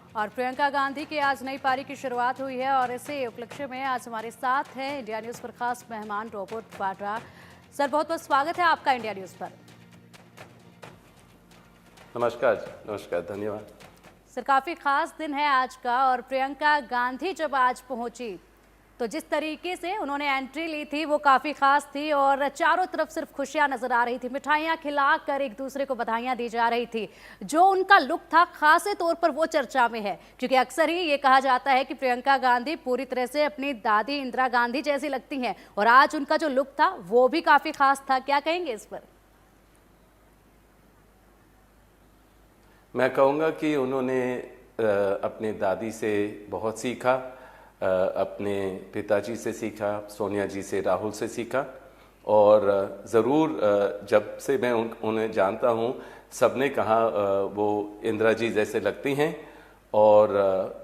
और प्रियंका गांधी की आज नई पारी की शुरुआत हुई है और इसी उपलक्ष्य में आज हमारे साथ हैं इंडिया न्यूज पर खास मेहमान रॉबर्ट वाड्रा। सर, बहुत बहुत स्वागत है आपका इंडिया न्यूज पर। नमस्कार, नमस्कार, धन्यवाद। सर, काफी खास दिन है आज का और प्रियंका गांधी जब आज पहुंची तो जिस तरीके से उन्होंने एंट्री ली थी वो काफी खास थी और चारों तरफ सिर्फ खुशियां नजर आ रही थी, मिठाइयां खिलाकर एक दूसरे को बधाइयां दी जा रही थी। जो उनका लुक था खासे तौर पर वो चर्चा में है, क्योंकि अक्सर ही ये कहा जाता है कि प्रियंका गांधी पूरी तरह से अपनी दादी इंदिरा गांधी जैसी लगती हैं और आज उनका जो लुक था वो भी काफी खास था। क्या कहेंगे इस पर? मैं कहूँगा कि उन्होंने अपने दादी से बहुत सीखा, अपने पिताजी से सीखा, सोनिया जी से, राहुल से सीखा और ज़रूर जब से मैं उन्हें जानता हूँ सबने कहा वो इंदिरा जी जैसे लगती हैं और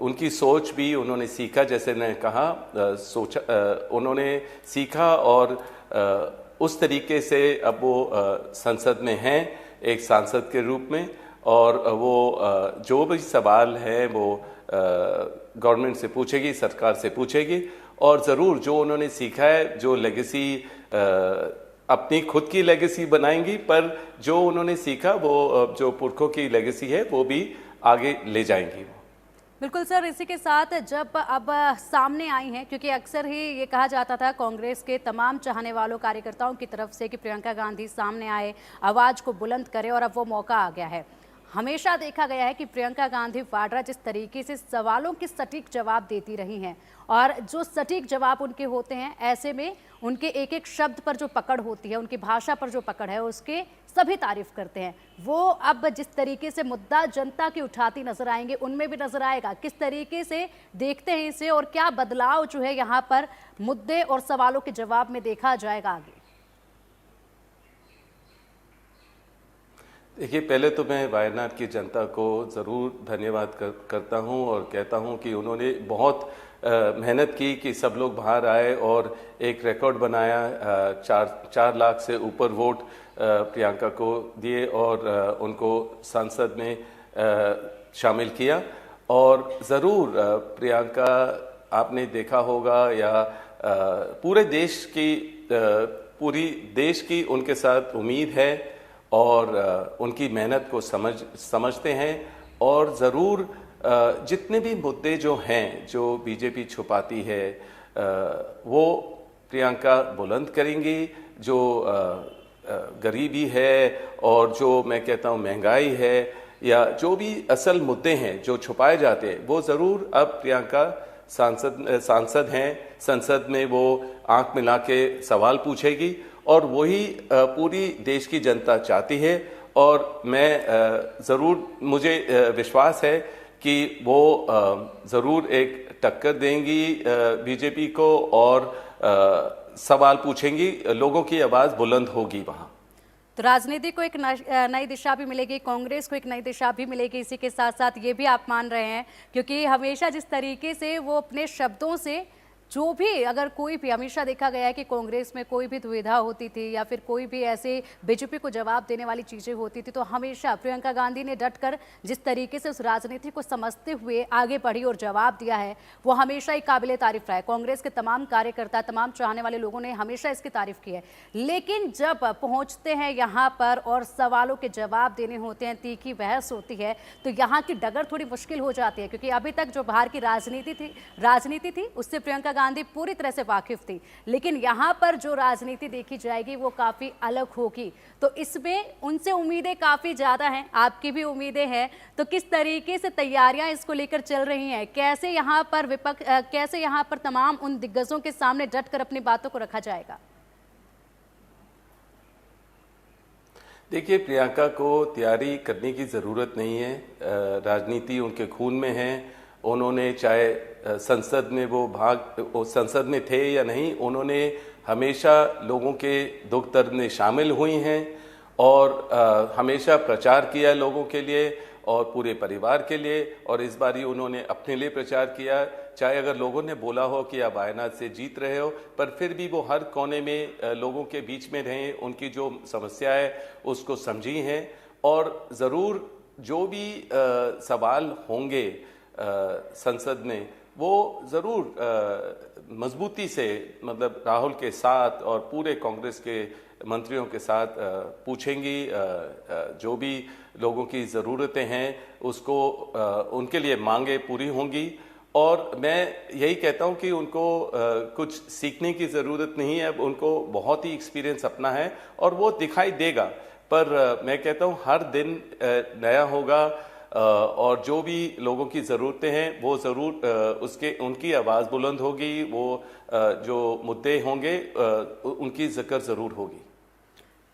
उनकी सोच भी उन्होंने सीखा। जैसे ने कहा उन्होंने सीखा और उस तरीके से अब वो संसद में हैं एक सांसद के रूप में और वो जो भी सवाल है वो गवर्नमेंट से पूछेगी, सरकार से पूछेगी और ज़रूर जो उन्होंने सीखा है, जो लेगेसी अपनी खुद की लेगेसी बनाएंगी, पर जो उन्होंने सीखा वो जो पुरखों की लेगेसी है वो भी आगे ले जाएंगी। बिल्कुल सर, इसी के साथ जब अब सामने आई हैं, क्योंकि अक्सर ही ये कहा जाता था कांग्रेस के तमाम चाहने वालों कार्यकर्ताओं की तरफ से कि प्रियंका गांधी सामने आए, आवाज़ को बुलंद करे और अब वो मौका आ गया है। हमेशा देखा गया है कि प्रियंका गांधी वाड्रा जिस तरीके से सवालों के सटीक जवाब देती रही हैं और जो सटीक जवाब उनके होते हैं, ऐसे में उनके एक एक शब्द पर जो पकड़ होती है, उनकी भाषा पर जो पकड़ है, उसके सभी तारीफ करते हैं। वो अब जिस तरीके से मुद्दा जनता की उठाती नजर आएंगे उनमें भी नजर आएगा। किस तरीके से देखते हैं इसे और क्या बदलाव जो है यहाँ पर मुद्दे और सवालों के जवाब में देखा जाएगा आगे? देखिए, पहले तो मैं वायनाड की जनता को ज़रूर धन्यवाद करता हूं और कहता हूं कि उन्होंने बहुत मेहनत की कि सब लोग बाहर आए और एक रिकॉर्ड बनाया। 4 लाख से ऊपर वोट प्रियंका को दिए और उनको संसद में शामिल किया। और ज़रूर प्रियंका, आपने देखा होगा या पूरी देश की उनके साथ उम्मीद है और उनकी मेहनत को समझते हैं और ज़रूर जितने भी मुद्दे जो हैं जो बीजेपी छुपाती है वो प्रियंका बुलंद करेंगी। जो गरीबी है और जो मैं कहता हूँ महंगाई है या जो भी असल मुद्दे हैं जो छुपाए जाते हैं वो ज़रूर अब प्रियंका सांसद हैं, संसद में वो आंख मिला के सवाल पूछेगी और वही पूरी देश की जनता चाहती है। और मैं ज़रूर, मुझे विश्वास है कि वो ज़रूर एक टक्कर देंगी बीजेपी को और सवाल पूछेंगी, लोगों की आवाज़ बुलंद होगी वहाँ। तो राजनीति को एक नई दिशा भी मिलेगी, कांग्रेस को एक नई दिशा भी मिलेगी। इसी के साथ साथ ये भी आप मान रहे हैं, क्योंकि हमेशा जिस तरीके से वो अपने शब्दों से जो भी, अगर कोई भी, हमेशा देखा गया है कि कांग्रेस में कोई भी दुविधा होती थी या फिर कोई भी ऐसे बीजेपी को जवाब देने वाली चीज़ें होती थी तो हमेशा प्रियंका गांधी ने डटकर जिस तरीके से उस राजनीति को समझते हुए आगे बढ़ी और जवाब दिया है वो हमेशा ही काबिले तारीफ रहा है। कांग्रेस के तमाम कार्यकर्ता, तमाम चाहने वाले लोगों ने हमेशा इसकी तारीफ की है। लेकिन जब पहुँचते हैं यहाँ पर और सवालों के जवाब देने होते हैं, तीखी बहस होती है, तो यहाँ की डगर थोड़ी मुश्किल हो जाती है, क्योंकि अभी तक जो बाहर की राजनीति थी उससे प्रियंका गांधी पूरी तरह से वाकिफ थी, लेकिन यहां पर जो राजनीति देखी जाएगी वो काफी अलग होगी। तो इसमें उनसे उम्मीदें काफी ज्यादा हैं, आपकी भी उम्मीदें हैं। तो किस तरीके से तैयारियां इसको लेकर चल रही हैं? कैसे यहां पर कैसे यहां पर तमाम उन दिग्गजों के सामने डटकर अपनी बातों को रखा जाएगा? देखिए, प्रियंका को तैयारी करने की ज़रूरत नहीं है। राजनीति उनके खून में है। उन्होंने चाहे संसद में थे या नहीं, उन्होंने हमेशा लोगों के दुख दर्द में शामिल हुई हैं और हमेशा प्रचार किया लोगों के लिए और पूरे परिवार के लिए। और इस बार ही उन्होंने अपने लिए प्रचार किया, चाहे अगर लोगों ने बोला हो कि आप वायनाड से जीत रहे हो, पर फिर भी वो हर कोने में लोगों के बीच में रहें, उनकी जो समस्या है उसको समझी हैं और ज़रूर जो भी सवाल होंगे संसद में, वो ज़रूर मजबूती से मतलब राहुल के साथ और पूरे कांग्रेस के मंत्रियों के साथ पूछेंगी जो भी लोगों की ज़रूरतें हैं उसको उनके लिए मांगे पूरी होंगी। और मैं यही कहता हूं कि उनको कुछ सीखने की ज़रूरत नहीं है, अब उनको बहुत ही एक्सपीरियंस अपना है और वो दिखाई देगा। पर मैं कहता हूं हर दिन नया होगा और जो भी लोगों की ज़रूरतें हैं वो ज़रूर उनकी आवाज़ बुलंद होगी, वो जो मुद्दे होंगे उनकी जिक्र ज़रूर होगी।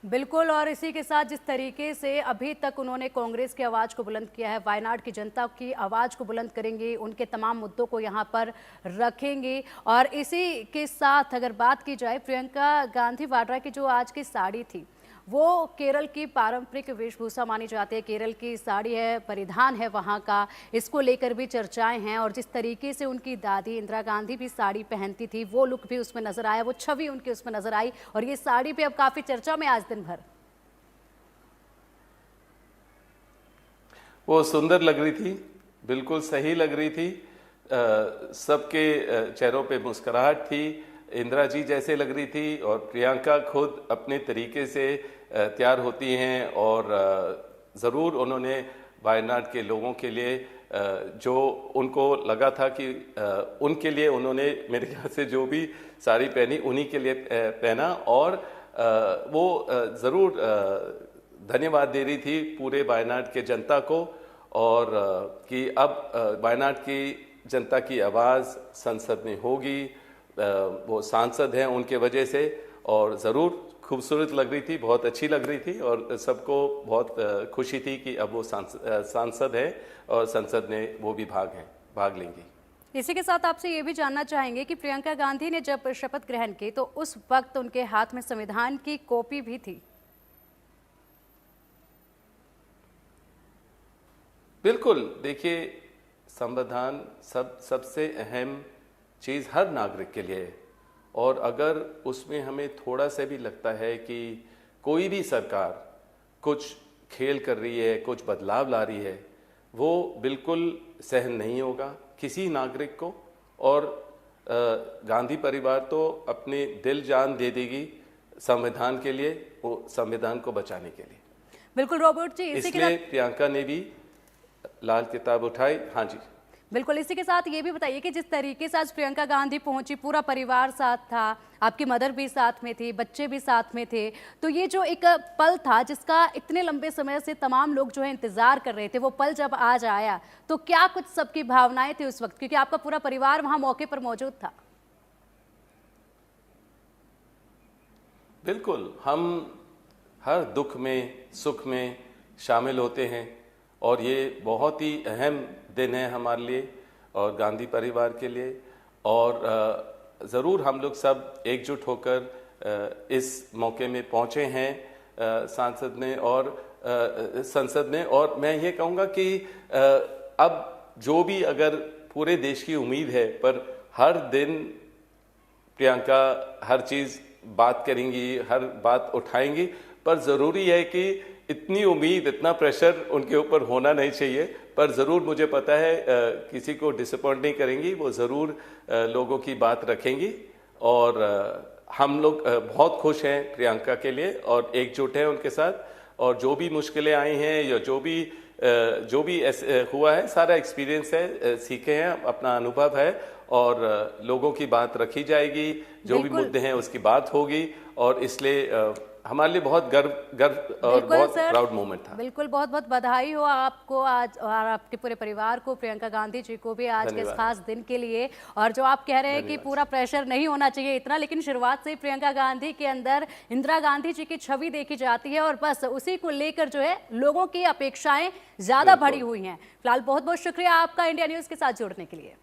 बिल्कुल, और इसी के साथ जिस तरीके से अभी तक उन्होंने कांग्रेस की आवाज़ को बुलंद किया है, वायनाड की जनता की आवाज़ को बुलंद करेंगे, उनके तमाम मुद्दों को यहाँ पर रखेंगे। और इसी के साथ अगर बात की जाए, प्रियंका गांधी वाड्रा की जो आज की साड़ी थी वो केरल की पारंपरिक वेशभूषा मानी जाती है, केरल की साड़ी है, परिधान है वहाँ का, इसको लेकर भी चर्चाएं हैं। और जिस तरीके से उनकी दादी इंदिरा गांधी भी साड़ी पहनती थी, वो लुक भी उसमें नजर आया, वो छवि उनकी उसमें नजर आई, और ये साड़ी भी अब काफी चर्चा में आज दिन भर। वो सुंदर लग रही थी, बिल्कुल सही लग रही थी, सबके चेहरों पे मुस्कुराहट थी, इंदिरा जी जैसे लग रही थी। और प्रियंका खुद अपने तरीके से तैयार होती हैं और ज़रूर उन्होंने वायनाड के लोगों के लिए जो उनको लगा था कि उनके लिए उन्होंने मेरे ख्याल से जो भी साड़ी पहनी उन्हीं के लिए पहना। और वो ज़रूर धन्यवाद दे रही थी पूरे वायनाड के जनता को, और कि अब वायनाड की जनता की आवाज़ संसद में होगी, वो सांसद हैं उनके वजह से। और ज़रूर खूबसूरत लग रही थी, बहुत अच्छी लग रही थी, और सबको बहुत खुशी थी कि अब वो सांसद है और संसद में वो भी भाग लेंगी। इसी के साथ आपसे ये भी जानना चाहेंगे कि प्रियंका गांधी ने जब शपथ ग्रहण की तो उस वक्त उनके हाथ में संविधान की कॉपी भी थी। बिल्कुल, देखिए संविधान सबसे अहम चीज़ हर नागरिक के लिए है, और अगर उसमें हमें थोड़ा सा भी लगता है कि कोई भी सरकार कुछ खेल कर रही है, कुछ बदलाव ला रही है, वो बिल्कुल सहन नहीं होगा किसी नागरिक को। और गांधी परिवार तो अपने दिल जान दे देगी संविधान के लिए, वो संविधान को बचाने के लिए। बिल्कुल रॉबर्ट जी, इसलिए प्रियंका ने भी लाल किताब उठाई। हाँ जी बिल्कुल, इसी के साथ ये भी बताइए कि जिस तरीके से आज प्रियंका गांधी पहुंची, पूरा परिवार साथ था, आपकी मदर भी साथ में थी, बच्चे भी साथ में थे, तो ये जो एक पल था जिसका इतने लंबे समय से तमाम लोग जो है इंतजार कर रहे थे, वो पल जब आज आया तो क्या कुछ सबकी भावनाएं थी उस वक्त, क्योंकि आपका पूरा परिवार वहां मौके पर मौजूद था? बिल्कुल, हम हर दुख में सुख में शामिल होते हैं, और ये बहुत ही अहम दिन है हमारे लिए और गांधी परिवार के लिए। और ज़रूर हम लोग सब एकजुट होकर इस मौके में पहुँचे हैं सांसद ने और संसद में। और मैं ये कहूँगा कि अब जो भी अगर पूरे देश की उम्मीद है, पर हर दिन प्रियंका हर चीज़ बात करेंगी, हर बात उठाएंगी, पर ज़रूरी है कि इतनी उम्मीद, इतना प्रेशर उनके ऊपर होना नहीं चाहिए। पर ज़रूर मुझे पता है किसी को डिसअपॉइंट नहीं करेंगी, वो ज़रूर लोगों की बात रखेंगी। और हम लोग बहुत खुश हैं प्रियंका के लिए और एकजुट हैं उनके साथ। और जो भी मुश्किलें आई हैं या जो भी हुआ है, सारा एक्सपीरियंस है, सीखे हैं, अपना अनुभव है, और लोगों की बात रखी जाएगी, जो भी मुद्दे हैं उसकी बात होगी। और इसलिए हमारे लिए बहुत गर्व और बहुत प्राउड मोमेंट था। बिल्कुल, बहुत बहुत बधाई हो आपको आज और आपके पूरे परिवार को, प्रियंका गांधी जी को भी आज के इस खास दिन के लिए। और जो आप कह रहे हैं कि पूरा प्रेशर नहीं होना चाहिए इतना, लेकिन शुरुआत से ही प्रियंका गांधी के अंदर इंदिरा गांधी जी की छवि देखी जाती है, और बस उसी को लेकर जो है लोगों की अपेक्षाएं ज्यादा बढ़ी हुई हैं। फिलहाल बहुत बहुत शुक्रिया आपका इंडिया न्यूज के साथ जुड़ने के लिए।